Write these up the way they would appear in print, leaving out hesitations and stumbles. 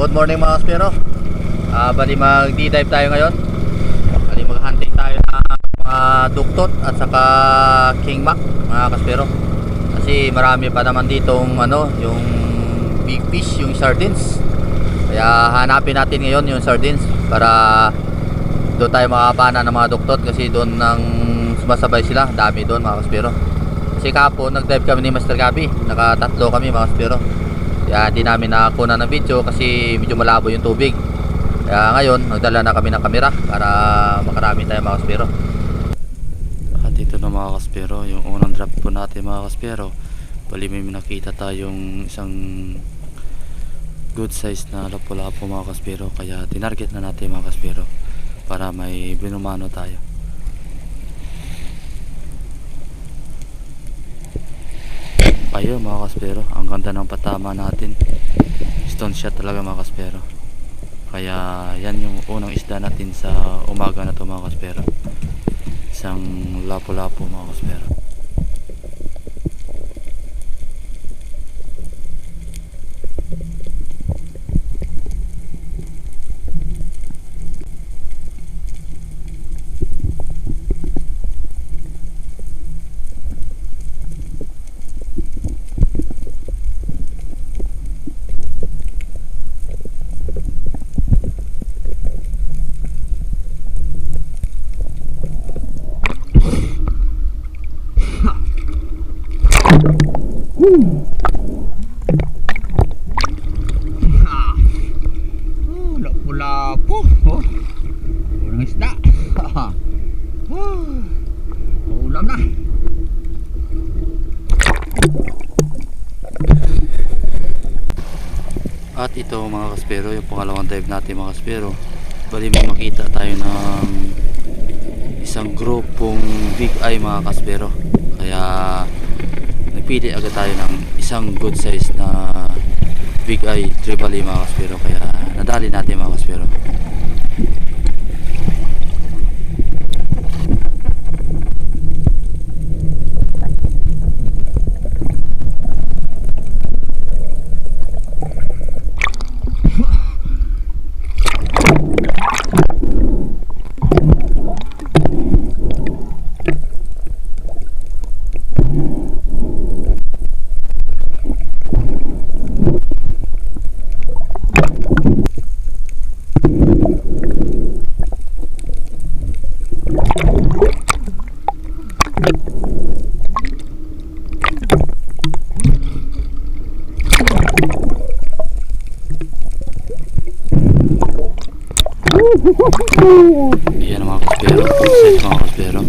Good morning mga kaspero. Bali mag-d-dive tayo ngayon. Bali mag-hunting tayo ng mga duktot at saka king mac mga kaspero. Kasi marami pa naman ditong yung big fish, yung sardines. Kaya hanapin natin ngayon yung sardines para doon tayo makapana ng mga duktot, kasi doon nang sumasabay sila, dami doon mga kaspero. Kasi kapon nag-dive kami ni Master Gabi, nakatatlo kami mga kaspero. Kaya hindi namin nakakuha ng video kasi medyo malabo yung tubig. Kaya ngayon nagdala na kami ng kamera para makarami tayo mga kaspero. At ito na mga kaspero, yung unang drop po natin mga kaspero. Bali may nakita tayong isang good size na lapu-lapu mga kaspero. Kaya tinarget na natin mga kaspero para may binumano tayo. Ayun mga kaspero, ang ganda ng patama natin. Stone shot talaga mga kaspero. Kaya yan yung unang isda natin sa umaga na to mga kaspero. Isang lapu-lapu mga kaspero. Lapu-lapu. Unang isda. Ulam na. At ito mga kaspero, yung pangalawang dive natin mga kaspero. Bali may makita tayo ng isang grupong big eye mga kaspero. Kaya nagpili agad tayo ng isang good size na big eye trevally mga kaspero. Kaya nadali natin mga kaspero. Yan mga kaspero, size mga kaspero,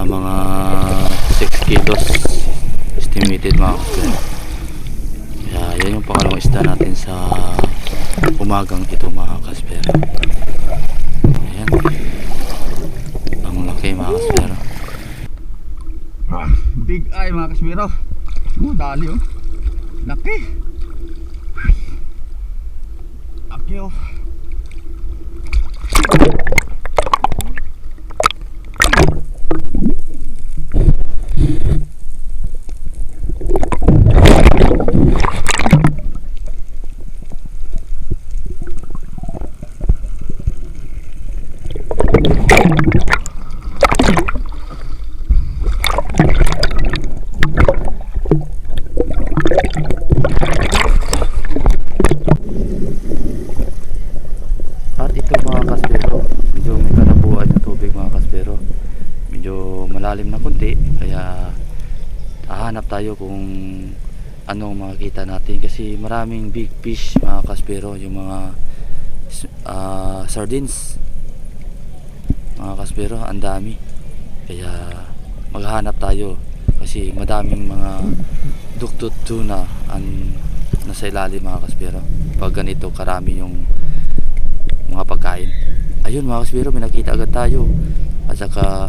mga 6 kilos estimated mga kaspero. Kaya yan yung pangalawang isda natin sa umagang ito mga kaspero. Ayan, ang laki mga kaspero. Big eye mga kaspero. Dali oh, laki. Laki oh. At ito mga kaspero, medyo may kalabuan yung tubig mga kaspero. Medyo malalim na konti, kaya hahanap tayo kung anong makikita natin. Kasi maraming big fish mga kaspero, yung mga sardines mga kaspero, ang dami. Kaya maghahanap tayo kasi madaming mga duktot tuna ang nasa ilalim mga kaspero pag ganito karami yung mga pagkain. Ayun mga kaspero, may nakita agad tayo. At saka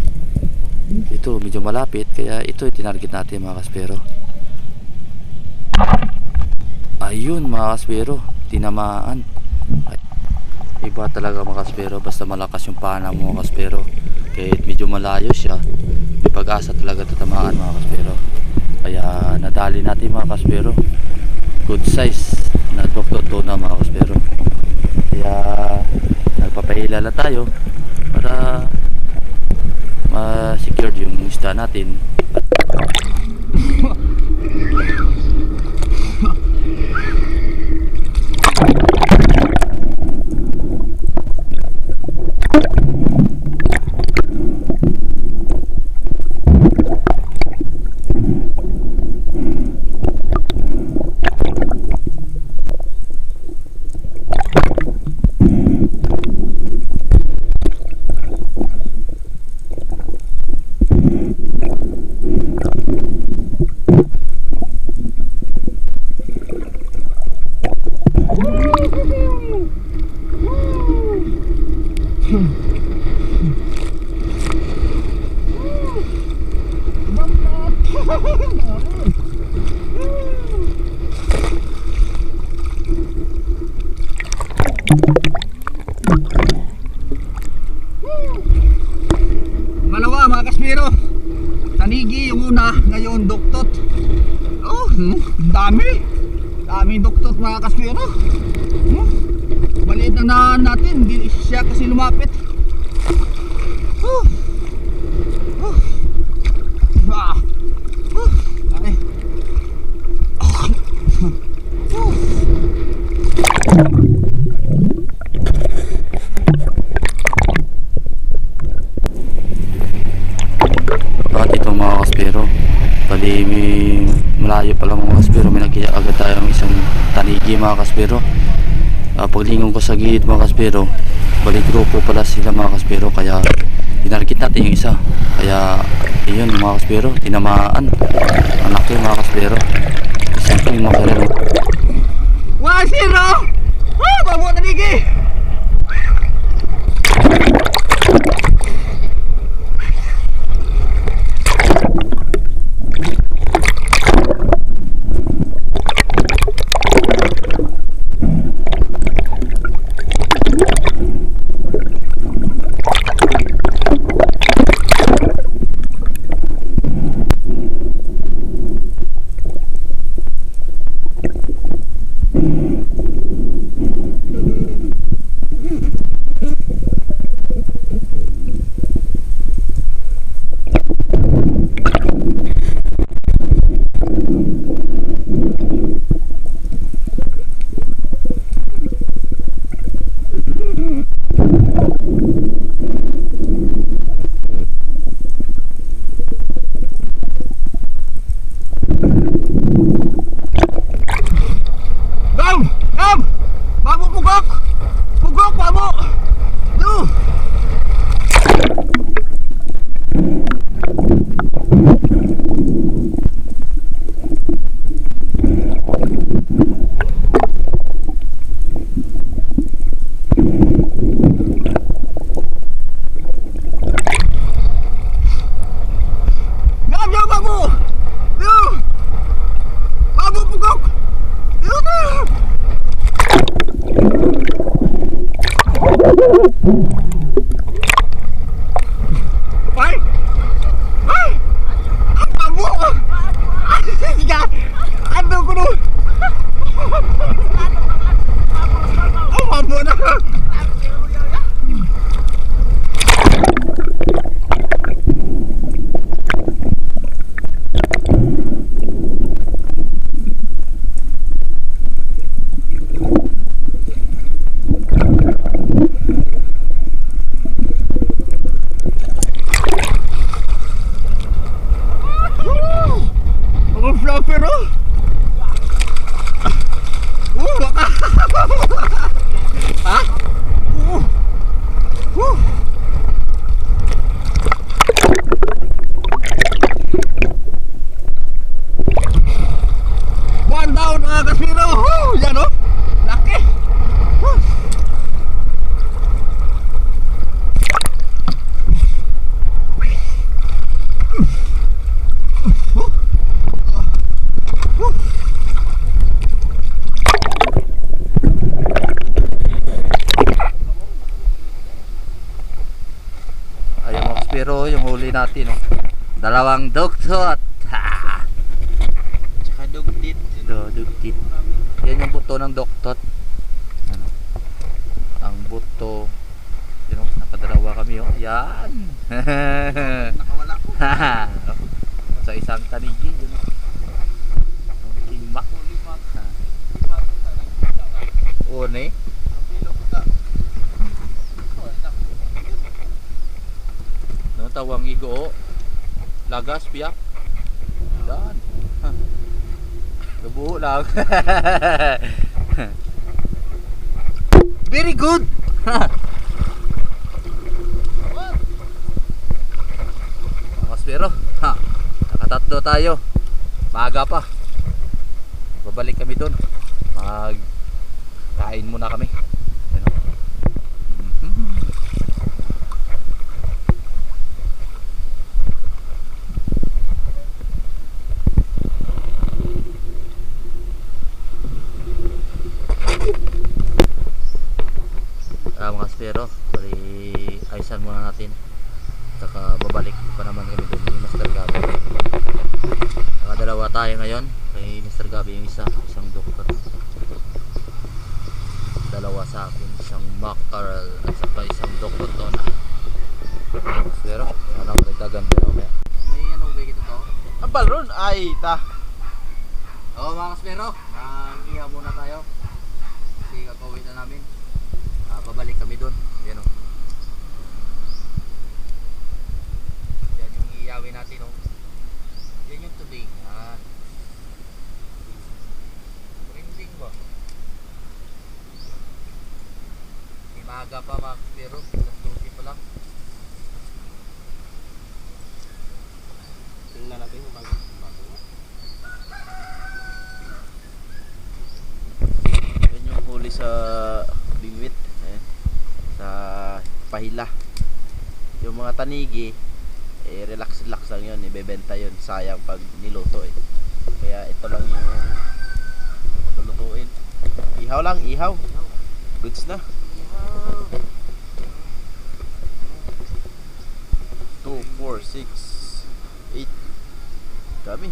ito medyo malapit, kaya ito tinarget natin mga kaspero. Ayun mga kaspero, tinamaan. Iba talaga mga kaspero, basta malakas yung pana mo mga kaspero. Kahit medyo malayo siya, may pag-asa talaga tatamaan mga kaspero. Kaya nadali natin mga kaspero. Good size nagdoktor na mga kaspero. Kaya nagpapahila lang tayo para ma-secure yung isda natin. Malawa mga kaspero, tanigi yung una, ngayon doktot. Oh, daming doktot mga kaspero. Maliit na natin, hindi siya kasi lumapit. Ay. At ito mga kaspero, bali may malayo pa lang mga kaspero, may nakita agad tayo ng isang tanigi mga kaspero. Paglingon ko sa gilid mga kaspero, bali grupo pala sila mga kaspero, kaya dinarkit natin yung isa. Kaya yun mga kaspero, tinamaan anak ko mga kaspero. Siyempre yung mga karero. Wah, siro! Bawa tanigi! Babo pugok! Pugok, babo! Yo! Ngam, yo, babo! Yo! Babo pugok! Yo, yo! Ay! Ay! Ang babo! Ano ko nun? Ang babo na! Flopper, oh! Baka! Ha? One down mga kaspero! Yan, oh! Laki! Pero yung huli natin, oh, dalawang dugtot. Tsaka dugtit. Dugtit. Yan yung buto ng doktot. Ano? Ang buto. You know, nakadalawa kami oh. Yan. Nakawala ko. Sa isang tanigi yun. Ang King Mac. Une. No, tawang igo. Lagas piyak. Dan. Lubuho lang. Very good. Mas pero, ha. Nakatatlo tayo. Maaga pa. Babalik kami doon. Kain muna kami. You know? Mga aspero, bali ayusan muna natin. Saka babalik pa naman kami doon ni Mr. Gabi. Nakadalawa tayo ngayon. Kay Mr. Gabi yung isang doktor. Dalawa sa akin, isang mackerel at saka isang doktor to na. Pero, sana magdagdagan tayo mamaya. May anong way ito to? Ang balon ay ta. Oo mga kaspero, nang-iha muna tayo. Kasi kakawin na namin. Babalik kami doon. Yan o. Yan yung iyawin natin o. Yan yung tubig. Ringling ba? Di maaga pa mga kaspero. Alas 12 pa lang. Tingnan natin kung bago. Yan yung huli sa bingwit. Sa pahila. Yung mga tanigi relax lang yun, ibebenta yun, sayang pag niluto kaya ito lang yung lulutuin. Ihaw lang, ihaw goods na. 2, 4, 6, 8 dami.